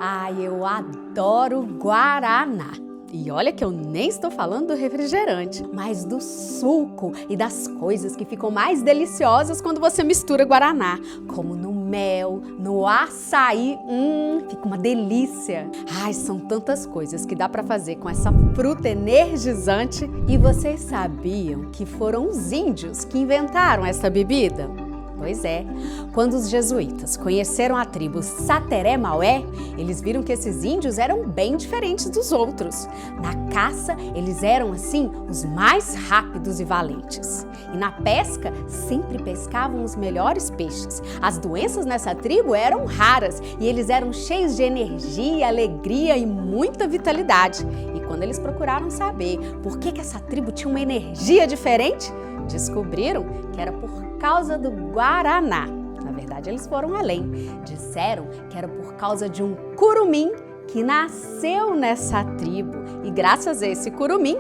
Ai, eu adoro guaraná. E olha que eu nem estou falando do refrigerante, mas do suco e das coisas que ficam mais deliciosas quando você mistura guaraná, como no mel, no açaí, fica uma delícia. Ai, são tantas coisas que dá para fazer com essa fruta energizante. E vocês sabiam que foram os índios que inventaram essa bebida? Pois é, quando os jesuítas conheceram a tribo Sateré-Maué, eles viram que esses índios eram bem diferentes dos outros. Na caça, eles eram, assim, os mais rápidos e valentes. E na pesca, sempre pescavam os melhores peixes. As doenças nessa tribo eram raras e eles eram cheios de energia, alegria e muita vitalidade. E quando eles procuraram saber por que essa tribo tinha uma energia diferente, descobriram que era por causa do guaraná. Na verdade, eles foram além. Disseram que era por causa de um curumim que nasceu nessa tribo. E graças a esse curumim,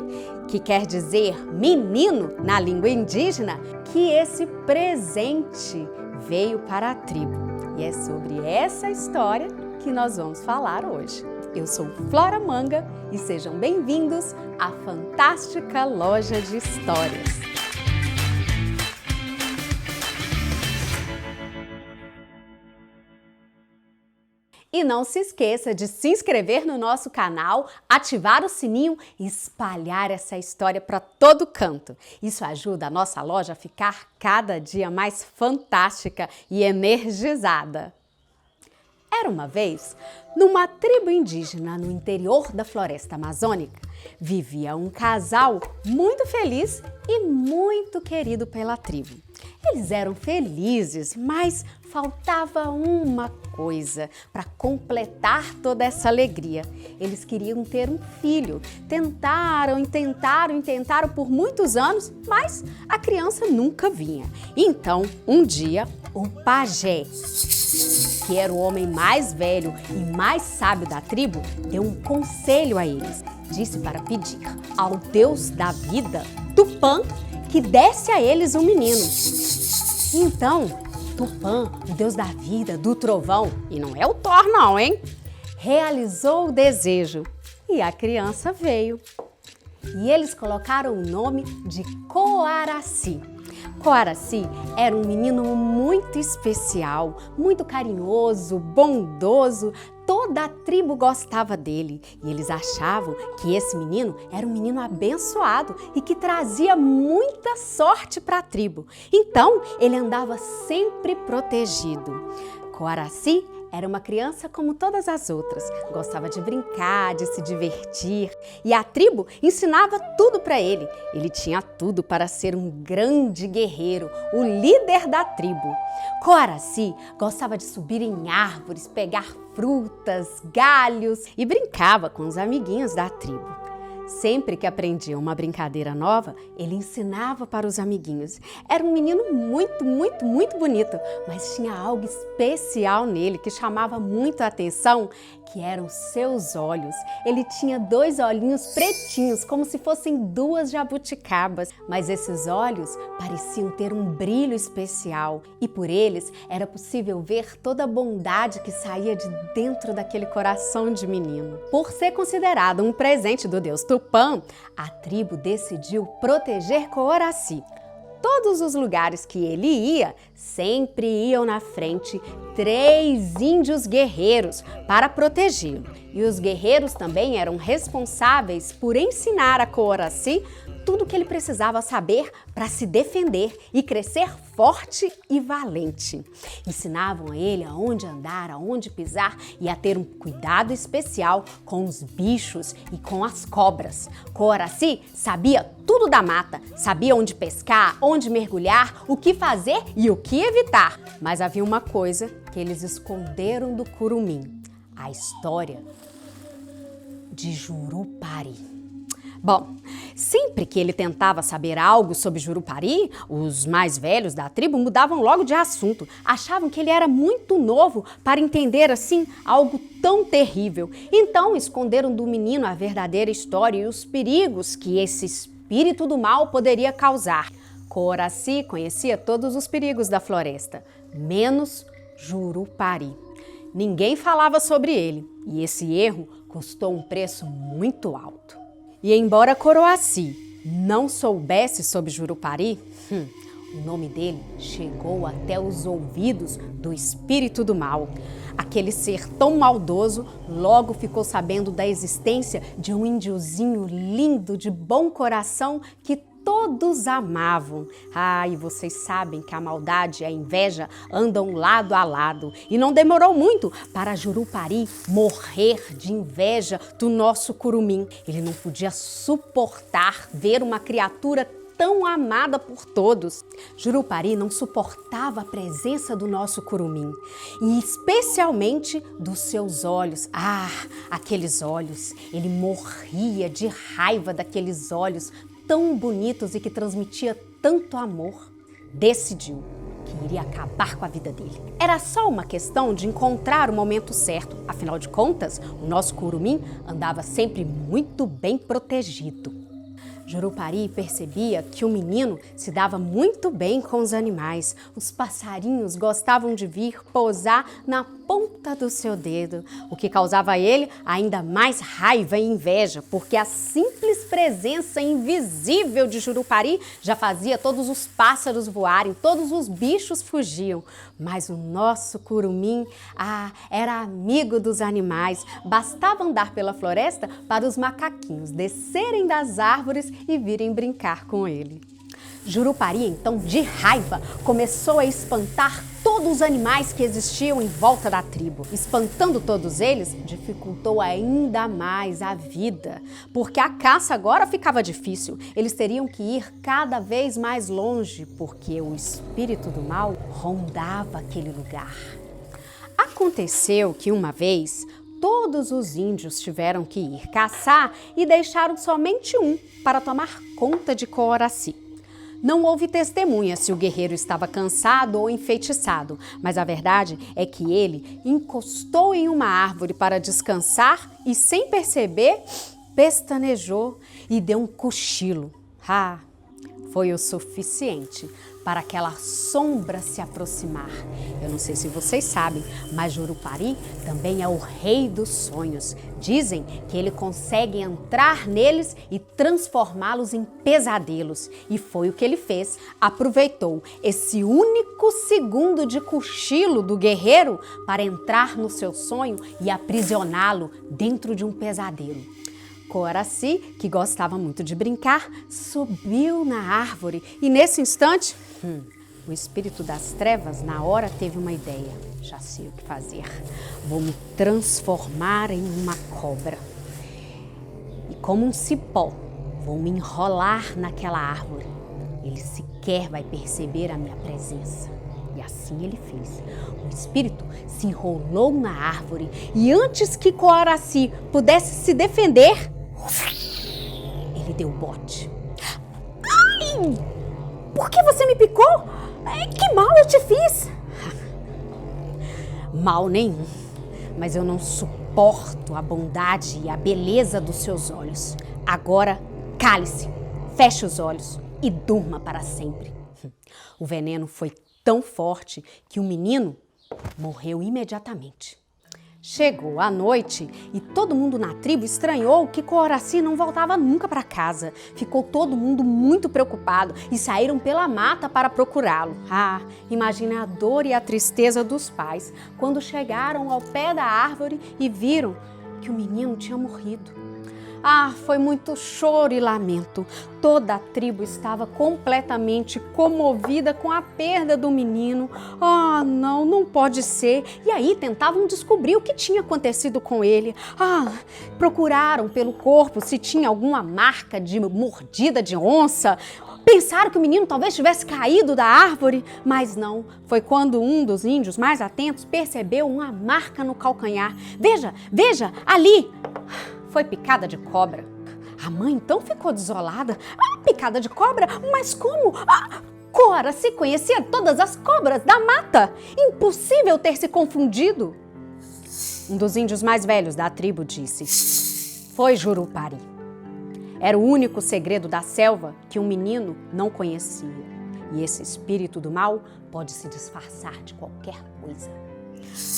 que quer dizer menino na língua indígena, que esse presente veio para a tribo. E é sobre essa história que nós vamos falar hoje. Eu sou Flora Manga e sejam bem-vindos à fantástica loja de histórias. E não se esqueça de se inscrever no nosso canal, ativar o sininho e espalhar essa história para todo canto. Isso ajuda a nossa loja a ficar cada dia mais fantástica e energizada. Era uma vez, numa tribo indígena no interior da floresta amazônica, vivia um casal muito feliz e muito querido pela tribo. Eles eram felizes, mas faltava uma coisa para completar toda essa alegria. Eles queriam ter um filho. Tentaram por muitos anos, mas a criança nunca vinha. Então, um dia, o pajé, que era o homem mais velho e mais sábio da tribo, deu um conselho a eles. Disse para pedir ao Deus da vida, Tupã, que desse a eles um menino. Então, Tupã, o Deus da vida, do trovão, e não é o Thor não, hein? Realizou o desejo e a criança veio. E eles colocaram o nome de Coaraci. Coaraci era um menino muito especial, muito carinhoso, bondoso. Toda a tribo gostava dele e eles achavam que esse menino era um menino abençoado e que trazia muita sorte para a tribo. Então, ele andava sempre protegido. Coaraci era uma criança como todas as outras, gostava de brincar, de se divertir e a tribo ensinava tudo para ele. Ele tinha tudo para ser um grande guerreiro, o líder da tribo. Coaraci gostava de subir em árvores, pegar frutas, galhos e brincava com os amiguinhos da tribo. Sempre que aprendia uma brincadeira nova, ele ensinava para os amiguinhos. Era um menino muito bonito, mas tinha algo especial nele que chamava muito a atenção, que eram seus olhos. Ele tinha 2 olhinhos pretinhos, como se fossem 2 jabuticabas, mas esses olhos pareciam ter um brilho especial e por eles era possível ver toda a bondade que saía de dentro daquele coração de menino. Por ser considerado um presente do deus Tupã, a tribo decidiu proteger Coaraci. Todos os lugares que ele ia, sempre iam na frente 3 índios guerreiros para protegê-lo. E os guerreiros também eram responsáveis por ensinar a Coaraci tudo o que ele precisava saber para se defender e crescer forte e valente. Ensinavam a ele aonde andar, aonde pisar e a ter um cuidado especial com os bichos e com as cobras. Coaraci sabia tudo da mata, sabia onde pescar, onde mergulhar, o que fazer e o que evitar. Mas havia uma coisa que eles esconderam do curumim: a história de Jurupari. Bom, sempre que ele tentava saber algo sobre Jurupari, os mais velhos da tribo mudavam logo de assunto. Achavam que ele era muito novo para entender assim algo tão terrível. Então esconderam do menino a verdadeira história e os perigos que esse espírito do mal poderia causar. Coaraci conhecia todos os perigos da floresta, menos Jurupari. Ninguém falava sobre ele e esse erro custou um preço muito alto. E embora Coroaci não soubesse sobre Jurupari, o nome dele chegou até os ouvidos do espírito do mal. Aquele ser tão maldoso logo ficou sabendo da existência de um índiozinho lindo, de bom coração, que todos amavam. E vocês sabem que a maldade e a inveja andam lado a lado. E não demorou muito para Jurupari morrer de inveja do nosso curumim. Ele não podia suportar ver uma criatura tão amada por todos. Jurupari não suportava a presença do nosso curumim e especialmente dos seus olhos. Aqueles olhos! Ele morria de raiva daqueles olhos tão bonitos e que transmitia tanto amor. Decidiu que iria acabar com a vida dele. Era só uma questão de encontrar o momento certo. Afinal de contas, o nosso curumim andava sempre muito bem protegido. Jurupari percebia que o menino se dava muito bem com os animais. Os passarinhos gostavam de vir pousar na ponta do seu dedo, o que causava a ele ainda mais raiva e inveja, porque a simples presença invisível de Jurupari já fazia todos os pássaros voarem, todos os bichos fugiam. Mas o nosso curumim, era amigo dos animais. Bastava andar pela floresta para os macaquinhos descerem das árvores e virem brincar com ele. Jurupari, então, de raiva, começou a espantar todos os animais que existiam em volta da tribo. Espantando todos eles, dificultou ainda mais a vida, porque a caça agora ficava difícil. Eles teriam que ir cada vez mais longe, porque o espírito do mal rondava aquele lugar. Aconteceu que uma vez todos os índios tiveram que ir caçar e deixaram somente um para tomar conta de Coraci. Não houve testemunha se o guerreiro estava cansado ou enfeitiçado, mas a verdade é que ele encostou em uma árvore para descansar e, sem perceber, pestanejou e deu um cochilo. Foi o suficiente para aquela sombra se aproximar. Eu não sei se vocês sabem, mas Jurupari também é o rei dos sonhos. Dizem que ele consegue entrar neles e transformá-los em pesadelos. E foi o que ele fez. Aproveitou esse único segundo de cochilo do guerreiro para entrar no seu sonho e aprisioná-lo dentro de um pesadelo. Coraci, que gostava muito de brincar, subiu na árvore e nesse instante, o espírito das trevas na hora teve uma ideia. Já sei o que fazer. Vou me transformar em uma cobra. E como um cipó, vou me enrolar naquela árvore. Ele sequer vai perceber a minha presença. E assim ele fez. O espírito se enrolou na árvore e antes que Coraci pudesse se defender, ele deu bote. Ai! Por que você me picou? Que mal eu te fiz? Mal nenhum, mas eu não suporto a bondade e a beleza dos seus olhos. Agora, cale-se, feche os olhos e durma para sempre. O veneno foi tão forte que o menino morreu imediatamente. Chegou a noite e todo mundo na tribo estranhou que Coraci não voltava nunca para casa. Ficou todo mundo muito preocupado e saíram pela mata para procurá-lo. Imagine a dor e a tristeza dos pais quando chegaram ao pé da árvore e viram que o menino tinha morrido. Foi muito choro e lamento. Toda a tribo estava completamente comovida com a perda do menino. Não pode ser. E aí tentavam descobrir o que tinha acontecido com ele. Procuraram pelo corpo se tinha alguma marca de mordida de onça. Pensaram que o menino talvez tivesse caído da árvore, mas não. Foi quando um dos índios mais atentos percebeu uma marca no calcanhar. Veja, ali! Foi picada de cobra. A mãe então ficou desolada. Picada de cobra? Mas como? Coraci conhecia todas as cobras da mata. Impossível ter se confundido. Um dos índios mais velhos da tribo disse: foi Jurupari. Era o único segredo da selva que o menino não conhecia. E esse espírito do mal pode se disfarçar de qualquer coisa.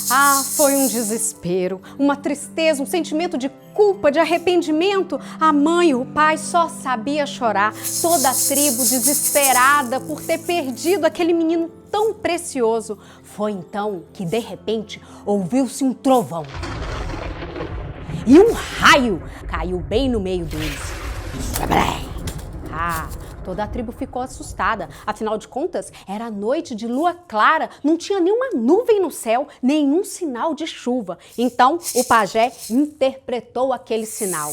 Ah, foi um desespero, uma tristeza, um sentimento de culpa, de arrependimento. A mãe e o pai só sabiam chorar, toda a tribo desesperada por ter perdido aquele menino tão precioso. Foi então que, de repente, ouviu-se um trovão. E um raio caiu bem no meio deles. Ah, toda a tribo ficou assustada. Afinal de contas, era noite de lua clara, não tinha nenhuma nuvem no céu, nenhum sinal de chuva. Então, o pajé interpretou aquele sinal.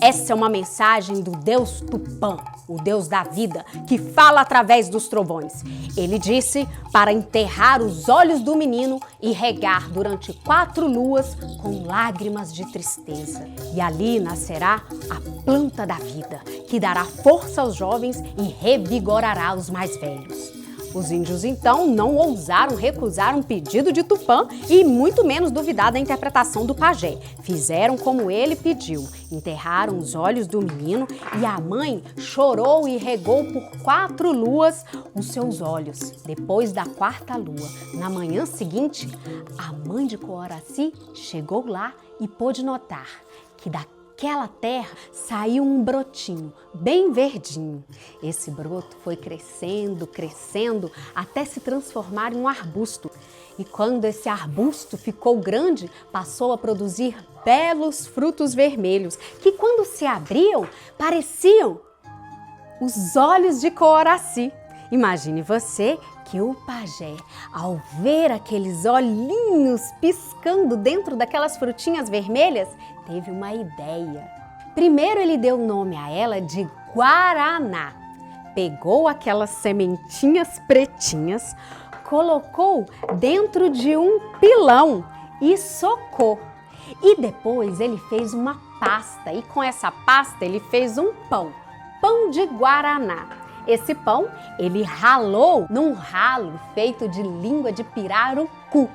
Essa é uma mensagem do Deus Tupã, o Deus da vida, que fala através dos trovões. Ele disse para enterrar os olhos do menino e regar durante 4 luas com lágrimas de tristeza. E ali nascerá a planta da vida, que dará força aos jovens e revigorará os mais velhos. Os índios, então, não ousaram recusar um pedido de Tupã e muito menos duvidar da interpretação do pajé. Fizeram como ele pediu, enterraram os olhos do menino e a mãe chorou e regou por 4 luas os seus olhos. Depois da 4ª lua, na manhã seguinte, a mãe de Coraci chegou lá e pôde notar que daquela terra saiu um brotinho bem verdinho. Esse broto foi crescendo, crescendo, até se transformar em um arbusto. E quando esse arbusto ficou grande, passou a produzir belos frutos vermelhos, que quando se abriam, pareciam os olhos de Coraci. Imagine você que o pajé, ao ver aqueles olhinhos piscando dentro daquelas frutinhas vermelhas, teve uma ideia. Primeiro ele deu nome a ela de Guaraná. Pegou aquelas sementinhas pretinhas, colocou dentro de um pilão e socou. E depois ele fez uma pasta e com essa pasta ele fez um pão de Guaraná. Esse pão ele ralou num ralo feito de língua de pirarucu.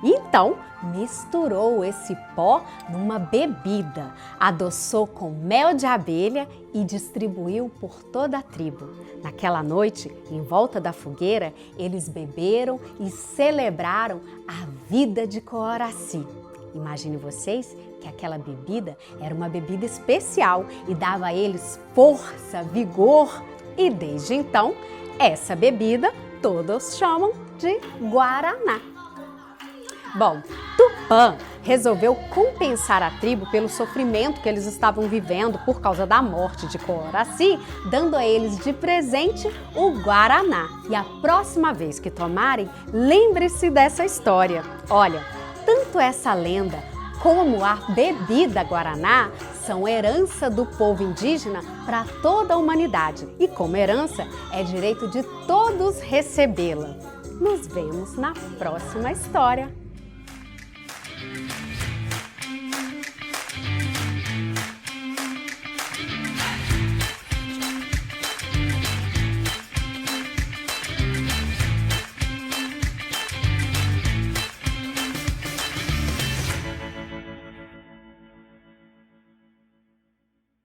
Então, misturou esse pó numa bebida, adoçou com mel de abelha e distribuiu por toda a tribo. Naquela noite, em volta da fogueira, eles beberam e celebraram a vida de Coraci. Imagine vocês que aquela bebida era uma bebida especial e dava a eles força, vigor. E desde então, essa bebida todos chamam de Guaraná. Bom, Tupã resolveu compensar a tribo pelo sofrimento que eles estavam vivendo por causa da morte de Coraci, dando a eles de presente o Guaraná. E a próxima vez que tomarem, lembre-se dessa história. Olha, tanto essa lenda como a bebida Guaraná são herança do povo indígena para toda a humanidade. E como herança, é direito de todos recebê-la. Nos vemos na próxima história.